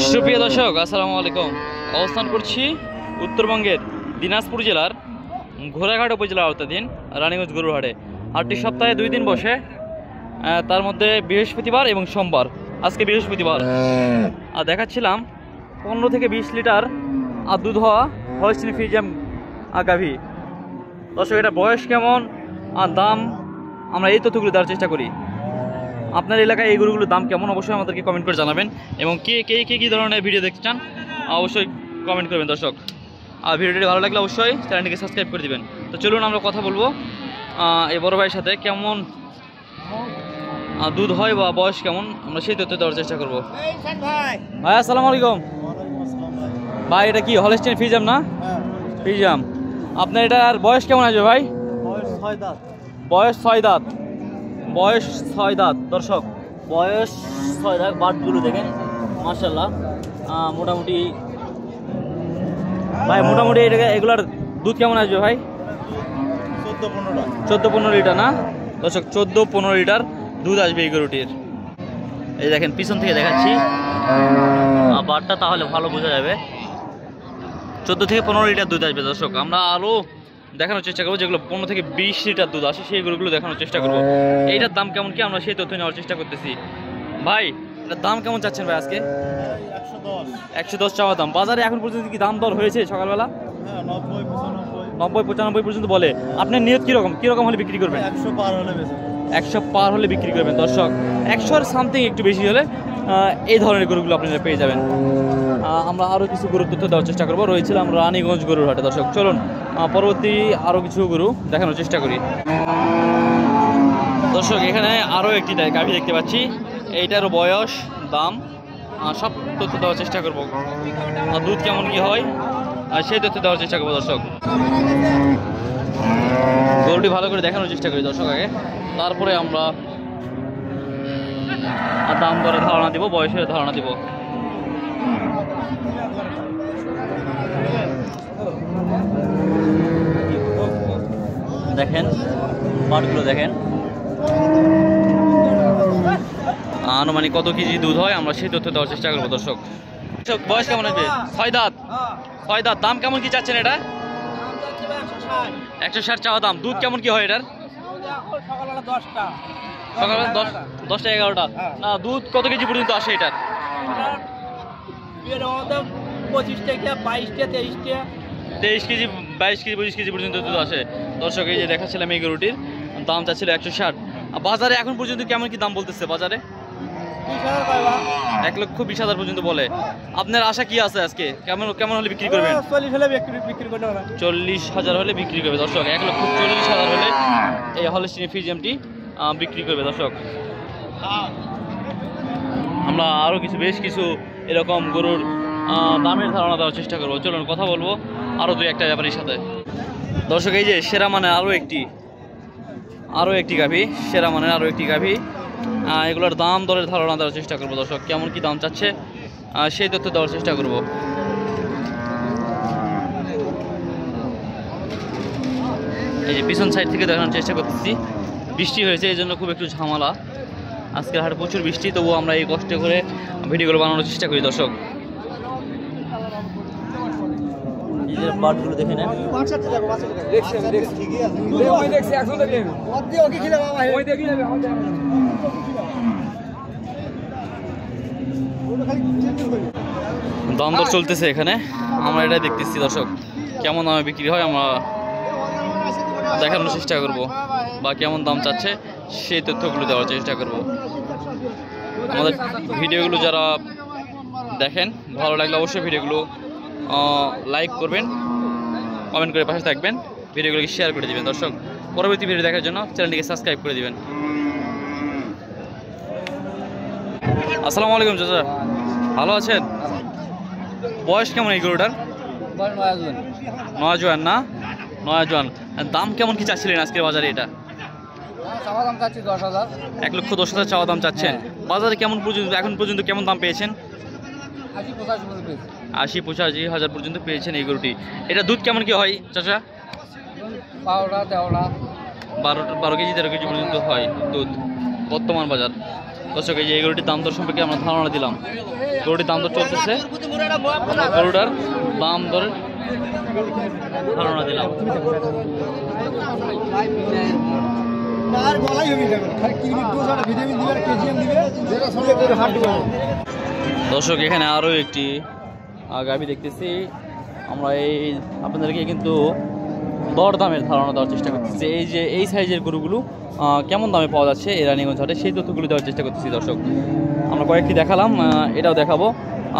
সুপ্রিয় দর্শক, আসসালামু আলাইকুম। অবস্থান করছি উত্তরবঙ্গের দিনাজপুর জেলার ঘোড়াঘাট উপজেলার আওতাধীন রানীগঞ্জ গরুর হাটে। হাটটি সপ্তাহে 2 দিন বসে, তার মধ্যে বৃহস্পতিবার এবং সোমবার। আজকে বৃহস্পতিবার। আর দেখাচ্ছিলাম 15 থেকে 20 লিটার আর দুধ হওয়া হলস্টিন ফ্রিজিয়ান গাভী। দর্শক, এটা বয়স কেমন আর দাম আমরা এই তথ্যগুলো দেওয়ার চেষ্টা করি। আপনার এলাকায় এই গরুগুলোর দাম কেমন অবশ্যই আমাদেরকে কমেন্ট করে জানাবেন, এবং কে ধরনের ভিডিও দেখতে চান অবশ্যই কমেন্ট করবেন দর্শক। আর ভিডিওটি ভালো লাগলে অবশ্যই চ্যানেলটিকে সাবস্ক্রাইব করে দিবেন। তো চলুন আমরা কথা বলবো এই বড় ভাইয়ের সাথে, কেমন দুধ হয় বা বয়স কেমন, আমরা সেই তথ্য দেওয়ার চেষ্টা করবো। ভাই আসসালামু আলাইকুম। ভাই এটা কি হলস্টিন ফ্রিজিয়ান না? ফ্রিজিয়ান। আপনার এটার বয়স কেমন আসবে ভাই? বয়স 6 দাঁত। বয়স 6 দাঁত দর্শক, বয়স 6 দাঁত। বাটগুলো দেখেন মাশাআল্লাহ। মোটামুটি ভাই এগুলার দুধ কেমন আসবে ভাই? 14-15 লিটার না দর্শক? 14-15 লিটার দুধ আসবে এই গরুটির। এই দেখেন পিছন থেকে দেখাচ্ছি বাটটা, তাহলে ভালো বোঝা যাবে। 14 থেকে 15 লিটার দুধ আসবে দর্শক। আমরা আরও দেখানোর চেষ্টা করবো যেগুলো 15 থেকে 20 লিটার দুধ আসে, সেই গরুগুলো দেখানোর চেষ্টা করবো। এইটার দাম কেমন কি আমরা সেই তথ্য নেওয়ার চেষ্টা করতেছি। ভাই এটার দাম কেমন চাচ্ছেন ভাই আজকে? 110 চাওয়া দাম। বাজারে এখন পর্যন্ত কি দাম দর হয়েছে সকালবেলা? 90-95 পর্যন্ত বলে। আপনার নিয়ত কিরকম হলে বিক্রি করবেন? 100 পার হলে বিক্রি করবেন দর্শক। 100 সামথিং একটু বেশি হলে এই ধরনের গরুগুলো আপনারা পেয়ে যাবেন। আমরা আরও কিছু গরুর তথ্য দেওয়ার চেষ্টা করবো। রয়েছিলাম রানীগঞ্জ গরুর হাটে দর্শক। চলুন পরবর্তী আরও কিছু গরু দেখানোর চেষ্টা করি দর্শক। এখানে আরও একটি গাভী দেখতে পাচ্ছি। এইটারও বয়স, দাম সব তথ্য দেওয়ার চেষ্টা করবো। দুধ কেমন কি হয় সেই তথ্য দেওয়ার চেষ্টা করবো দর্শক। গরুটি ভালো করে দেখানোর চেষ্টা করি দর্শক আগে, তারপরে আমরা দাম দরে ধারণা দিব, বয়সের ধারণা দিব। দেখেন বাটগুলো দেখেন, আনুমানিক কত কেজি দুধ হয় আমরা সেই তথ্য দেওয়ার চেষ্টা করবো দর্শক। বয়স কেমন আসবে? 6 দাঁত। 6 দাঁত। দাম কেমন কি চাচ্ছেন এটা? 160 চাওয়া দাম। দুধ কেমন কি হয় এটার? সকালবেলা 10টা-11টা না? দুধ কত কেজি পর্যন্ত আসে এটার? 25 থেকে 22টা 23টা 23 কেজি 22 কেজি 25 কেজি পর্যন্ত দুধ আসে দর্শক। এই যে দেখাচ্ছিলাম এই গরুটির দাম চাচ্ছিল 160। বাজারে এখন পর্যন্ত কেমন কি দাম বলতেছে? বাজারে 1,20,000 পর্যন্ত বলে। আপনার আশা কি আছে আজকে? কেমন হলে বিক্রি করবেন? 40 হলে বিক্রি করতে হবে। 40,000 হলে বিক্রি করবে দর্শক। 1,40,000 হলে এই হলস্টিন ফ্রিজিয়ানটি বিক্রি করবে দর্শক। আমরা আরও বেশ কিছু এরকম গরুর দামের ধারণা দেওয়ার চেষ্টা করবো। চলুন কথা বলবো আরও 2-1টা ব্যাপারীর সাথে দর্শক। এই যে সেরা মানের আরও একটি গাভী, সেরা মানের আরও একটি গাভী। এগুলোর দাম দরের ধারণা দেওয়ার চেষ্টা করবো দর্শক। কেমন কি দাম চাচ্ছে সেই তথ্য দেওয়ার চেষ্টা করব। এই যে পিছন সাইড থেকে দেখানোর চেষ্টা করতেছি। বৃষ্টি হয়েছে এই জন্য খুব একটু ঝামেলা। আজকের হাটে প্রচুর বৃষ্টি, তবুও আমরা এই কষ্ট করে ভিডিওগুলো বানানোর চেষ্টা করি দর্শক। এই যে বাটগুলো দেখে নেন। দাম দর চলতেছে এখানে, আমরা এটাই দেখতেছি দর্শক। কেমন দামে বিক্রি হয় আমরা দেখানোর চেষ্টা করব, বা কেমন দাম চাচ্ছে সেই তথ্যগুলো দেওয়ার চেষ্টা করব। আমাদের ভিডিওগুলো যারা দেখেন ভালো লাগলে অবশ্যই ভিডিওগুলো লাইক করবেন, কমেন্ট করে পাশে থাকবেন, ভিডিওগুলোকে শেয়ার করে দিবেন দর্শক। পরবর্তী ভিডিও দেখার জন্য চ্যানেলটিকে সাবস্ক্রাইব করে দিবেন। আসসালামু আলাইকুম চাচা, ভালো আছেন? বয়স কেমন এই গরুটার? 9 জোয়ান না? 9 জোয়ান। দাম কেমন কি চাচ্ছিলেন আজকের বাজারে? এটা 1,10,000 চাওয়া দাম চাচ্ছেন। বাজারে কেমন পর্যন্ত এখন পর্যন্ত কেমন দাম পেয়েছেন? 80-85,000 পর্যন্ত পেয়েছেন এই গরুটি। এটা দুধ কেমন কি হয় চাচা? 12 কেজি 13 কেজি পর্যন্ত হয় দুধ বর্তমান বাজার। দর্শক এই যে এই গরুটির দাম দর সম্পর্কে আমরা ধারণা দিলাম। গরুটির দাম দর চলতেছে, গরুটার দাম দর ধারণা দিলাম। দর্শক এখানে আরও একটি গাভী দেখতেছি আমরা। আপনাদেরকে কিন্তু দর দামের ধারণা দেওয়ার চেষ্টা করতেছি, এই যে এই সাইজের গরুগুলো কেমন দামে পাওয়া যাচ্ছে এই রানীগঞ্জ হাটে সেই তথ্যগুলো দেওয়ার চেষ্টা করতেছি। দর্শক আমরা কয়েকটি দেখালাম, এটাও দেখাবো।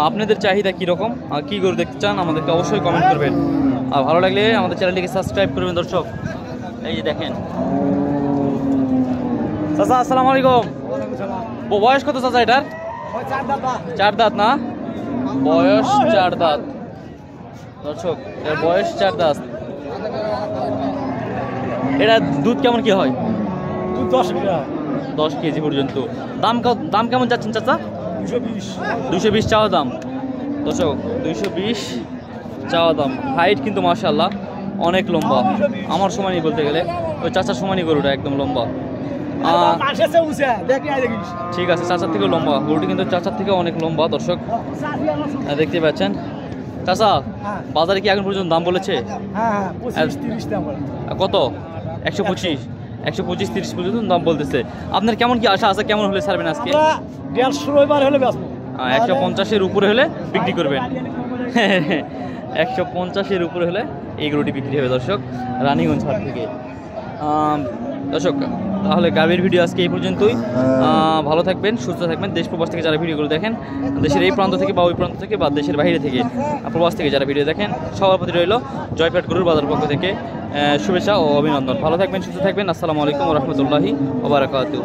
আপনাদের চাহিদা কীরকম, কী গরু দেখতে চান আমাদেরকে অবশ্যই কমেন্ট করবেন। আর ভালো লাগলে আমাদের চ্যানেলটিকে সাবস্ক্রাইব করবেন। দর্শক এই যে দেখেন চাচা, আসসালামু আলাইকুম। বয়স কত চাচা এটার? 4 দাঁত না? বয়স 4 দাঁত। দর্শক এর বয়স 4 দাঁত। এটা দুধ কেমন কি হয়? 10 কেজি পর্যন্ত। দাম কেমন যাচ্ছেন চাচা? 220 চাওয়া দাম। দর্শক 220 চাওয়া দাম। হাইট কিন্তু মাশাআল্লাহ অনেক লম্বা, আমার সমানই বলতে গেলে, ওই চাচার সমানই গরুটা একদম লম্বা। ঠিক আছে, চাচার থেকেও লম্বা গরুটি, কিন্তু চাচার থেকে অনেক লম্বা। দর্শক দেখতে পাচ্ছেন। চাচা বাজারে কি এখন পর্যন্ত দাম বলেছে? কত? 125, 125-30 পর্যন্ত দাম বলতেছে। আপনার কেমন কি আশা আছে, কেমন হলে ছাড়বেন আজকে? 150-এর উপরে হলে বিক্রি করবেন। 150-এর উপরে হলে এই গরুটি বিক্রি হবে দর্শক রানীগঞ্জ হাট থেকে। দর্শক তাহলে গাভীর ভিডিও আজকে এই পর্যন্তই। ভালো থাকবেন, সুস্থ থাকবেন। দেশ প্রবাস থেকে যারা ভিডিওগুলো দেখেন, দেশের এই প্রান্ত থেকে বা ওই প্রান্ত থেকে বা দেশের বাইরে থেকে, প্রবাস থেকে যারা ভিডিও দেখেন, সবার প্রতি রইল জয়পেট গরুর বাজার পক্ষ থেকে শুভেচ্ছা ও অভিনন্দন। ভালো থাকবেন, সুস্থ থাকবেন। আসসালামু আলাইকুম ওয়া রাহমাতুল্লাহি ওয়া বারাকাতুহু।